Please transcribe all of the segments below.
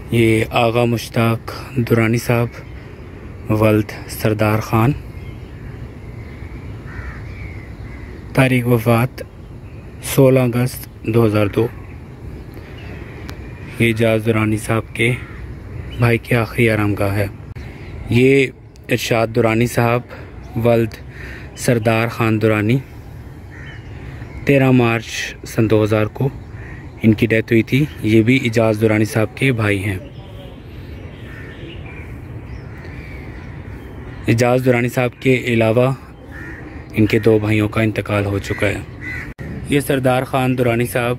ये आगा मुश्ताक दुरानी साहब, वल्द सरदार ख़ान। तारीख़ वफ़ात 16 अगस्त 2002। ये इजाज़ दुरानी साहब के भाई की आखिरी आरामगाह है। ये इरशाद दुरानी साहब, वल्द सरदार ख़ान दुरानी। 13 मार्च सन 2000 को इनकी डेथ हुई थी। ये भी इजाज़ दुरानी साहब के भाई हैं। इजाज़ दुरानी साहब के अलावा इनके 2 भाइयों का इंतकाल हो चुका है। ये सरदार ख़ान दुरानी साहब,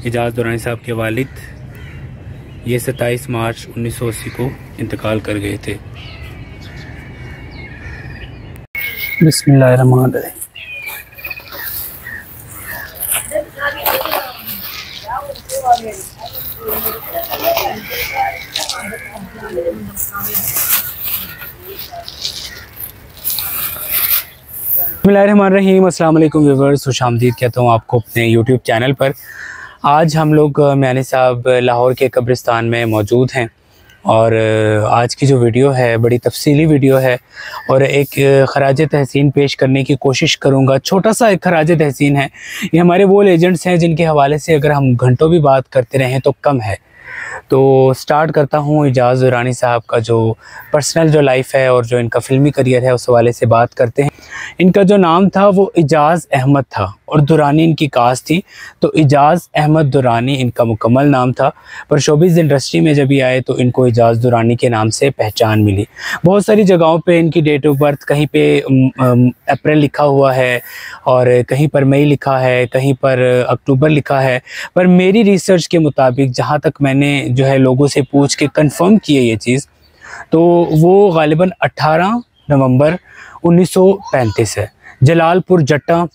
इजाज़ दुरानी साहब के वालिद, ये 27 मार्च 1980 को इंतकाल कर गए थे। बिस्मिल्लाहिर्रहमानिर्रहीम। बिस्मिल्लाहिर्रहमानिर्रहीम। अस्सलाम वालेकुम व्यूअर्स, खुशामदीद कहता हूँ आपको अपने यूट्यूब चैनल पर। आज हम लोग मियानी साहब लाहौर के कब्रिस्तान में मौजूद हैं और आज की जो वीडियो है बड़ी तफसीली वीडियो है और एक खराज तहसीन पेश करने की कोशिश करूँगा। छोटा सा एक खराज तहसीन है। ये हमारे वो लेजेंड्स हैं जिनके हवाले से अगर हम घंटों भी बात करते रहें तो कम है। तो स्टार्ट करता हूँ इजाज़ दुरानी साहब का जो पर्सनल जो लाइफ है और जो इनका फ़िल्मी करियर है उस हवाले से बात करते हैं। इनका जो नाम था वो इजाज़ अहमद था और दुरानी इनकी कास्ट थी, तो इजाज़ अहमद दुरानी इनका मुकम्मल नाम था। पर शोबिज़ इंडस्ट्री में जब ये आए तो इनको इजाज़ दुरानी के नाम से पहचान मिली। बहुत सारी जगहों पे इनकी डेट ऑफ बर्थ कहीं पे अप्रैल लिखा हुआ है और कहीं पर मई लिखा है, कहीं पर अक्टूबर लिखा है। पर मेरी रिसर्च के मुताबिक जहाँ तक मैंने जो है लोगों से पूछ के कंफर्म किए ये चीज़, तो वो ग़ालिबन 18 नवंबर 1935 है। जलालपुर जट्टा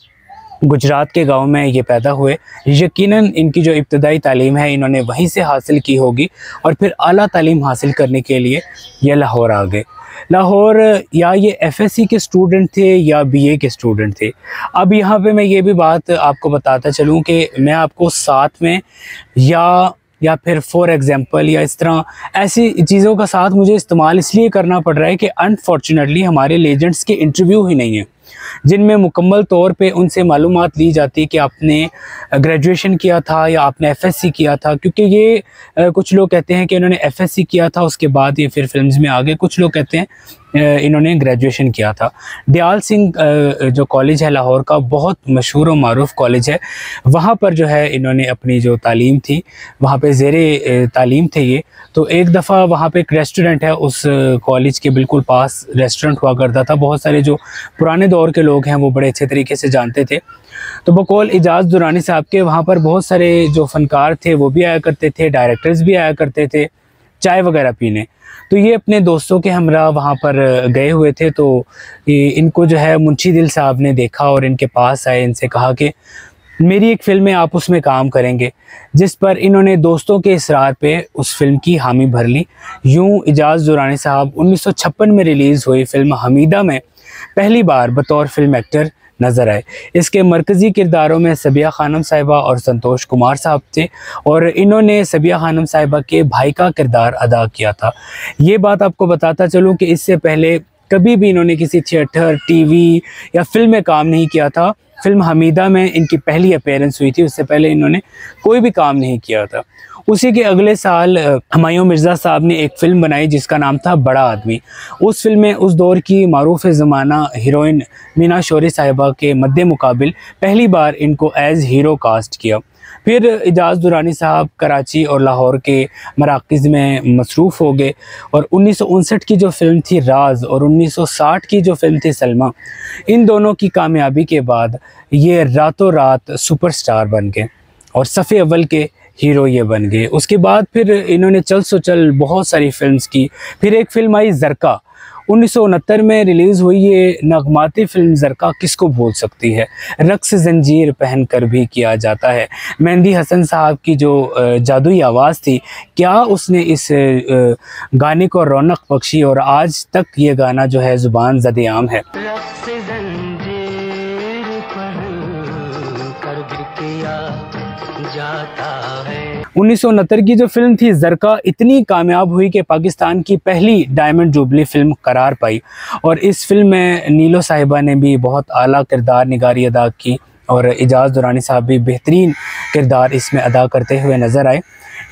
गुजरात के गांव में ये पैदा हुए। यकीनन इनकी जो इब्तदाई तालीम है इन्होंने वहीं से हासिल की होगी और फिर आला तालीम हासिल करने के लिए ये लाहौर आ गए। लाहौर या ये एफएससी के स्टूडेंट थे या बीए के स्टूडेंट थे। अब यहाँ पे मैं ये भी बात आपको बताता चलूँ कि मैं आपको साथ में या फिर फॉर एग्ज़ाम्पल या इस तरह ऐसी चीज़ों का साथ मुझे इस्तेमाल इसलिए करना पड़ रहा है कि अनफॉर्चुनेटली हमारे लेजेंड्स के इंटरव्यू ही नहीं है जिनमें मुकम्मल तौर पे उनसे मालूमात ली जाती है कि आपने ग्रेजुएशन किया था या आपने एफएससी किया था। क्योंकि ये कुछ लोग कहते हैं कि इन्होंने एफएससी किया था उसके बाद ये फिर फिल्म्स में आ गए, कुछ लोग कहते हैं इन्होंने ग्रेजुएशन किया था। दयाल सिंह जो कॉलेज है लाहौर का, बहुत मशहूर और मारूफ कॉलेज है, वहाँ पर जो है इन्होंने अपनी जो तालीम थी वहाँ पे ज़ेरे तालीम थे ये। तो एक दफ़ा वहाँ पे एक रेस्टोरेंट है, उस कॉलेज के बिल्कुल पास रेस्टोरेंट हुआ करता था। बहुत सारे जो पुराने दौर के लोग हैं वो बड़े अच्छे तरीके से जानते थे। तो बकौल इजाज़ दुरानी साहब के वहाँ पर बहुत सारे जो फ़नकार थे वो भी आया करते थे, डायरेक्टर्स भी आया करते थे चाय वगैरह पीने। तो ये अपने दोस्तों के हमरा वहाँ पर गए हुए थे। तो इनको जो है मुंशी दिल साहब ने देखा और इनके पास आए, इनसे कहा कि मेरी एक फ़िल्म है, आप उसमें काम करेंगे। जिस पर इन्होंने दोस्तों के इसरार पे उस फिल्म की हामी भर ली। यूँ इजाज़ दुरानी साहब 1956 में रिलीज़ हुई फ़िल्म हमीदा में पहली बार बतौर फिल्म एक्टर नज़र आए। इसके मरकज़ी किरदारों में सबिया खानम साहिबा और संतोष कुमार साहब थे और इन्होंने सबिया खानम साहिबा के भाई का किरदार अदा किया था। ये बात आपको बताता चलूँ कि इससे पहले कभी भी इन्होंने किसी थिएटर, टीवी या फिल्म में काम नहीं किया था। फिल्म हमीदा में इनकी पहली अपीयरेंस हुई थी, उससे पहले इन्होंने कोई भी काम नहीं किया था। उसी के अगले साल हुमायूं मिर्ज़ा साहब ने एक फ़िल्म बनाई जिसका नाम था बड़ा आदमी। उस फिल्म में उस दौर की मारूफ ज़माना हीरोइन मीना शौरी साहिबा के मद्दे मुकाबिल पहली बार इनको एज़ हीरो कास्ट किया। फिर इजाज़ दुरानी साहब कराची और लाहौर के मराकज़ में मसरूफ़ हो गए और 1959 की जो फ़िल्म थी राज और 1960 की जो फ़िल्म थी सलमा, इन दोनों की कामयाबी के बाद ये रातों रात सुपरस्टार बन गए और सफ़े अव्वल के हीरो ये बन गए। उसके बाद फिर इन्होंने चल सो चल बहुत सारी फिल्म्स की। फिर एक फ़िल्म आई ज़रका, 1969 में रिलीज़ हुई। ये नगमाती फ़िल्म ज़रका किसको भूल सकती है, रक्स ज़ंजीर पहन कर भी किया जाता है। मेहंदी हसन साहब की जो जादुई आवाज़ थी, क्या उसने इस गाने को रौनक बख्शी और आज तक ये गाना जो है ज़ुबान ज़द-ए-आम है। 1969 की जो फिल्म थी ज़रका इतनी कामयाब हुई कि पाकिस्तान की पहली डायमंड जुबली फिल्म करार पाई। और इस फिल्म में नीलो साहिबा ने भी बहुत आला किरदार निगारी अदा की और इजाज़ दुरानी साहब भी बेहतरीन किरदार इसमें अदा करते हुए नज़र आए।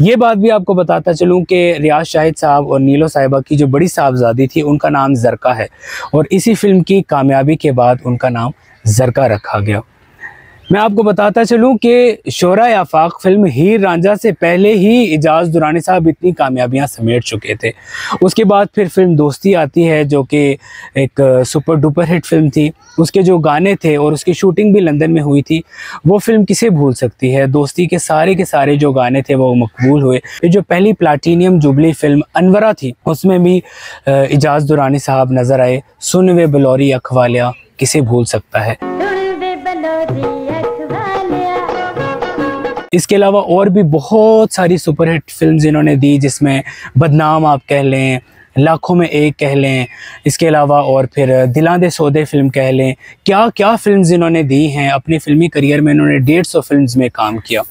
ये बात भी आपको बताता चलूँ कि रियाज शाहिद साहब और नीलो साहिबा की जो बड़ी साहबजादी थी उनका नाम ज़रका है और इसी फिल्म की कामयाबी के बाद उनका नाम ज़रका रखा गया। मैं आपको बताता चलूं कि शोरा आफाक फिल्म हीर रांझा से पहले ही इजाज़ दुरानी साहब इतनी कामयाबियां समेट चुके थे। उसके बाद फिर फिल्म दोस्ती आती है जो कि एक सुपर डुपर हिट फिल्म थी। उसके जो गाने थे और उसकी शूटिंग भी लंदन में हुई थी, वो फिल्म किसे भूल सकती है। दोस्ती के सारे जो गाने थे वो मकबूल हुए। ये जो पहली प्लाटीनियम जुबली फिल्म अनवरा थी उसमें भी इजाज़ दुरानी साहब नज़र आए। सुन वे बलौरी अखवालिया किसे भूल सकता है। इसके अलावा और भी बहुत सारी सुपरहिट फिल्म्स इन्होंने दी, जिसमें बदनाम आप कह लें, लाखों में एक कह लें, इसके अलावा और फिर दिलां दे सौदे फिल्म कह लें। क्या क्या फिल्म्स इन्होंने दी हैं। अपनी फिल्मी करियर में इन्होंने 150 फिल्म्स में काम किया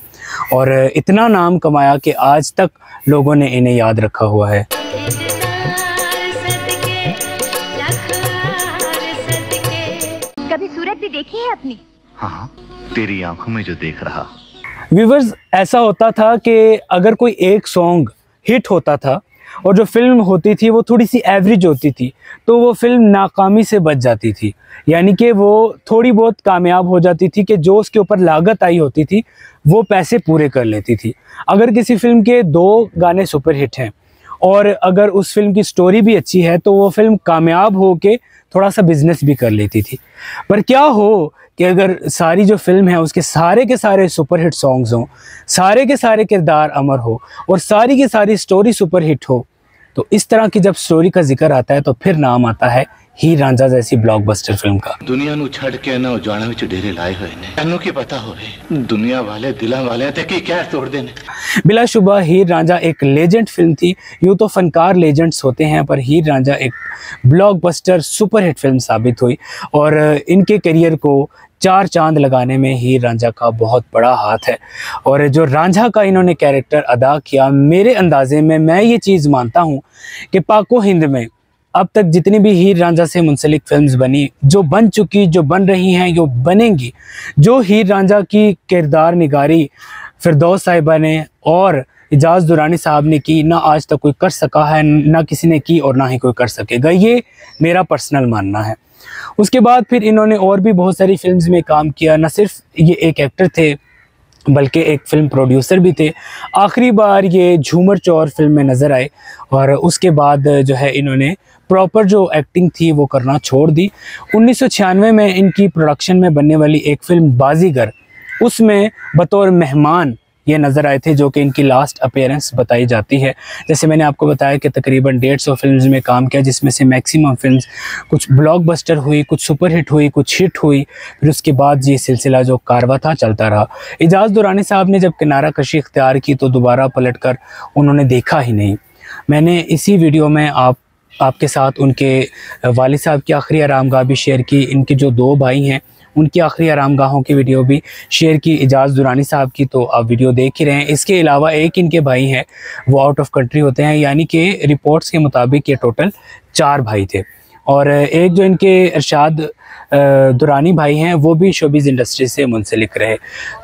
और इतना नाम कमाया कि आज तक लोगों ने इन्हें याद रखा हुआ है। कभी सूरत भी देखी है अपनी? हाँ, तेरी आंखों में जो देख रहा। व्यूवर्स, ऐसा होता था कि अगर कोई एक सॉन्ग हिट होता था और जो फिल्म होती थी वो थोड़ी सी एवरेज होती थी तो वो फिल्म नाकामी से बच जाती थी, यानी कि वो थोड़ी बहुत कामयाब हो जाती थी कि जो उसके ऊपर लागत आई होती थी वो पैसे पूरे कर लेती थी। अगर किसी फिल्म के 2 गाने सुपरहिट हैं और अगर उस फिल्म की स्टोरी भी अच्छी है तो वो फिल्म कामयाब हो के थोड़ा सा बिजनेस भी कर लेती थी। पर क्या हो कि अगर सारी जो फिल्म है उसके सारे के सारे सुपरहिट सॉन्ग्स हों, सारे के सारे किरदार अमर हो और सारी की सारी स्टोरी सुपरहिट हो, तो इस तरह की जब स्टोरी का जिक्र आता है तो फिर नाम आता है हीर रांझा जैसी ब्लॉकबस्टर फिल्म का। दुनिया नू छड़ के ना जाना विच डेरे लाए हुए ने, तन्नू की पता होवे दुनिया वाले दिलां वाले ते की क्या तोड़ देने। बिलाशुबा हीर रांझा एक लेजेंड फिल्म थी। यूँ तो फनकार लेजेंड्स होते हैं पर हीर रांझा एक ब्लॉकबस्टर सुपरहिट फिल्म साबित हुई और इनके करियर को 4 चांद लगाने में हीर रांझा का बहुत बड़ा हाथ है। और जो रांझा का इन्होंने कैरेक्टर अदा किया, मेरे अंदाजे में मैं ये चीज़ मानता हूँ कि पाको हिंद में अब तक जितनी भी हीर रांझा से मुंसलिक फिल्म्स बनी, जो बन चुकी, जो बन रही हैं, जो बनेंगी, जो हीर रांझा की किरदार निगारी फिरदौस साहिबा ने और इजाज़ दुरानी साहब ने की, ना आज तक कोई कर सका है, ना किसी ने की और ना ही कोई कर सकेगा। ये मेरा पर्सनल मानना है। उसके बाद फिर इन्होंने और भी बहुत सारी फिल्म्स में काम किया। न सिर्फ ये एक एक्टर थे बल्कि एक फ़िल्म प्रोड्यूसर भी थे। आखिरी बार ये झूमर चौर फिल्म में नज़र आए और उसके बाद जो है इन्होंने प्रॉपर जो एक्टिंग थी वो करना छोड़ दी। 1996 में इनकी प्रोडक्शन में बनने वाली एक फ़िल्म बाजीगर, उसमें बतौर मेहमान ये नज़र आए थे, जो कि इनकी लास्ट अपीयरेंस बताई जाती है। जैसे मैंने आपको बताया कि तकरीबन 150 फिल्म्स में काम किया, जिसमें से मैक्सिमम फिल्म्स कुछ ब्लॉकबस्टर हुई, कुछ सुपरहिट हुई, कुछ हिट हुई। फिर उसके बाद ये सिलसिला जो कारवा था चलता रहा। इजाज़ दुरानी साहब ने जब किनारा कशी इख्तियार की तो दोबारा पलट कर उन्होंने देखा ही नहीं। मैंने इसी वीडियो में आपके साथ उनके वालिद साहब की आखिरी आरामगाह भी शेयर की, इनके जो 2 भाई हैं उनकी आखिरी आरामगाहों की वीडियो भी शेयर की, इजाज़ दुरानी साहब की, तो आप वीडियो देख ही रहे हैं। इसके अलावा एक इनके भाई हैं वो आउट ऑफ कंट्री होते हैं, यानी कि रिपोर्ट्स के मुताबिक ये टोटल 4 भाई थे और एक जो इनके इरशाद दुरानी भाई हैं वो भी शोबिज़ इंडस्ट्री से मुंसलिक रहे।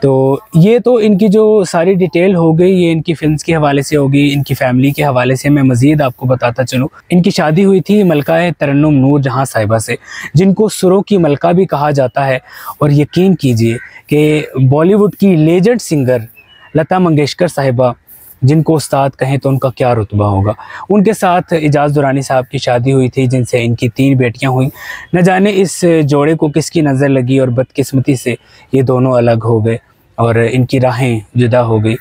तो ये तो इनकी जो सारी डिटेल हो गई, ये इनकी फिल्म्स के हवाले से होगी। इनकी फैमिली के हवाले से मैं मज़ीद आपको बताता चलूँ, इनकी शादी हुई थी मलका तरन्नुम नूर जहाँ साहिबा से, जिनको सुरों की मलका भी कहा जाता है। और यकीन कीजिए कि बॉलीवुड की लेजेंड सिंगर लता मंगेशकर साहिबा, जिनको उस्ताद कहें तो उनका क्या रुतबा होगा, उनके साथ इजाज़ दुरानी साहब की शादी हुई थी, जिनसे इनकी 3 बेटियां हुई। न जाने इस जोड़े को किसकी नज़र लगी और बदकिस्मती से ये दोनों अलग हो गए और इनकी राहें जुदा हो गई।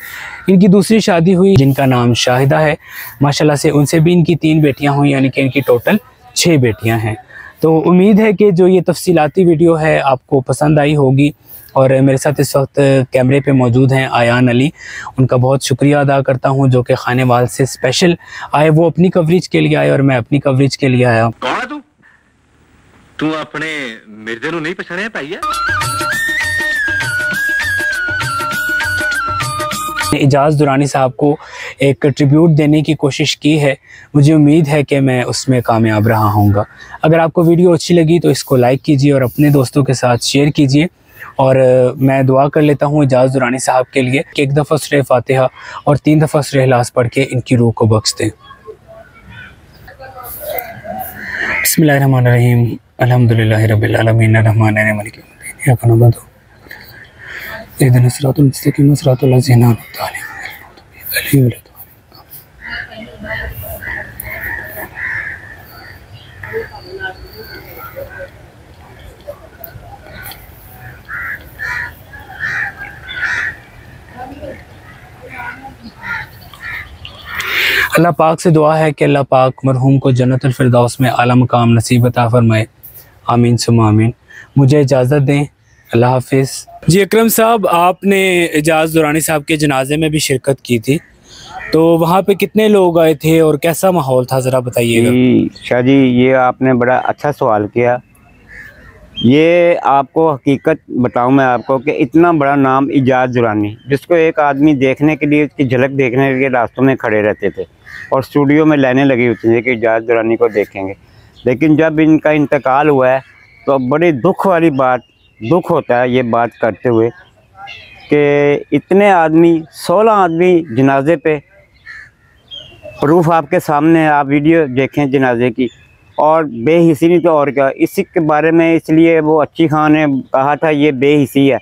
इनकी दूसरी शादी हुई जिनका नाम शाहिदा है, माशाल्लाह से उनसे भी इनकी 3 बेटियाँ हुई, यानी कि इनकी टोटल 6 बेटियाँ हैं। तो उम्मीद है कि जो ये तफसीलाती वीडियो है आपको पसंद आई होगी। और मेरे साथ इस वक्त कैमरे पे मौजूद हैं आयान अली, उनका बहुत शुक्रिया अदा करता हूं जो कि खानेवाल से स्पेशल आए। वो अपनी कवरेज के लिए आए और मैं अपनी कवरेज के लिए आया। कौन है तू अपने मिर्जे नहीं पहचाने पाई है? इजाज़ दुरानी साहब को एक ट्रिब्यूट देने की कोशिश की है। मुझे उम्मीद है कि मैं उसमें कामयाब रहा हूँगा। अगर आपको वीडियो अच्छी लगी तो इसको लाइक कीजिए और अपने दोस्तों के साथ शेयर कीजिए। और मैं दुआ कर लेता हूँ इजाज़ दुरानी साहब के लिए कि एक दफ़ा सूरह फातिहा और 3 दफ़ा सूरह इखलास पढ़ के इनकी रूह को बख्श दें। बिस्मिल्लाहिर्रहमानिर्रहीम अल्हम्दुलिल्लाहि रब्बिल आलमीन अर्रहमानिर्रहीम मालिकि यौमिद्दीन इय्याका नअबुदु इहदिना सिरातल मुस्तक़ीम सिरातल लज़ीना अनअमता अलैहिम गैरिल अल्लाह पाक से दुआ है कि अल्लाह पाक मरहूम को जन्नतुल फिरदौस में आला मकाम नसीब अता फरमाए। आमीन सुम्मा आमीन। मुझे इजाज़त दें, अल्लाह हाफिज़। जी अकरम साहब, आपने इजाज़ दुरानी साहब के जनाजे में भी शिरकत की थी, तो वहाँ पे कितने लोग आए थे और कैसा माहौल था, ज़रा बताइएगा। शाह जी, ये आपने बड़ा अच्छा सवाल किया। ये आपको हकीकत बताऊं मैं आपको कि इतना बड़ा नाम इजाज़ दुरानी, जिसको एक आदमी देखने के लिए, उसकी झलक देखने के लिए रास्तों में खड़े रहते थे और स्टूडियो में लाइनें लगी होती थी कि इजाज़ दुरानी को देखेंगे। लेकिन जब इनका इंतकाल हुआ है तो बड़ी दुख वाली बात, दुख होता है ये बात करते हुए कि इतने आदमी, 16 आदमी जनाजे पे, प्रूफ आपके सामने, आप वीडियो देखें जनाजे की, और बेहिसी नहीं तो और क्या। इसी के बारे में इसलिए वो अच्छी खान ने कहा था ये बेहिसी है,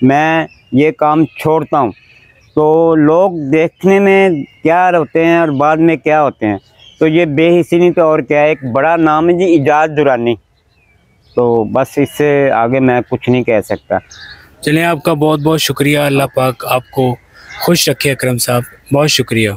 मैं ये काम छोड़ता हूँ। तो लोग देखने में क्या होते हैं और बाद में क्या होते हैं, तो ये बेहिसी नहीं तो और क्या। एक बड़ा नाम है जी इजाज़ दुरानी, तो बस इससे आगे मैं कुछ नहीं कह सकता। चलें, आपका बहुत बहुत शुक्रिया। अल्लाह पाक आपको खुश रखे अकरम साहब, बहुत शुक्रिया।